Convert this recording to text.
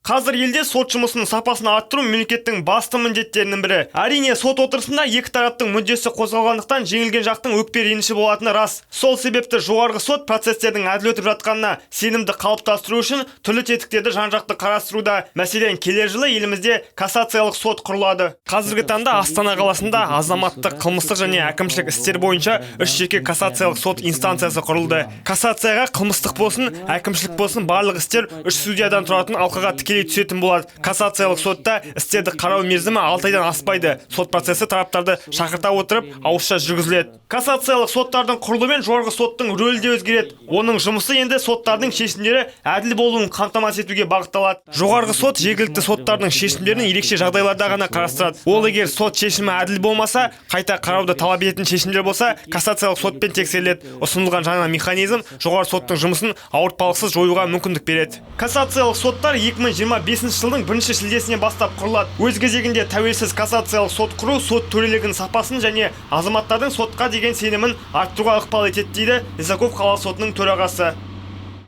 Қазір елде сот жұмысының сапасын арттыру мемлекеттің басты міндеттерінің бірі. Әрине, сот отырысында екі тараптың мүддесі қозғалғандықтан жеңілген жақтың өкпе реніші болатыны рас. Сол себепті жоғарғы сот процестердің әділ өтіп жатқанына сенімді қалыптастыру үшін түрлі тетіктерді жан-жақты қарастыруда. Мәселен, келер жылы елімізде кассациялық сот құрылады. Қазіргі таңда Астана қаласында азаматтық, қылмыстық және әкімшілік істер бойынша 3 жеке кассациялық сот инстанциясы құрылды. Кассацияға қылмыстық болсын, әкімшілік болсын барлық істер 3 судьядан тұратын алқаға тікелей түсетін болады. Кассациялық сотта істерді қарау мерзімі 6 айдан аспайды. Сот процесі тараптарды шақырта отырып ауызша жүргізіледі. Кассациялық соттардың құрылуымен жоғарғы соттың рөлі де өзгереді. Оның жұмысы енді соттардың шешімдері әділ болуын қамтамасыз етуге бағытталады. Жоғарғы сот жергілікті соттардың шешімдерін ерекше жағдайларда ғана қарастырады. Ол егер сот шешімі әділ болмаса, қайта қарауды талап ететін шешімдер болса, кассациялық сотпен тексеріледі. Ұсынылған жаңа механизм жоғарғы соттың жұмысын ауыртпалықсыз жоюға мүмкіндік береді. Кассациялық соттар 2025 жылдың 1 шілдесінен бастап құрылады. Өз кезегінде тәуелсіз кассациялық сот құру сот төрелігінің сапасын және азаматтардың сотқа деген сенімін арттыруға ықпал етеді дейді Лисаков қалалық сотының төрағасы.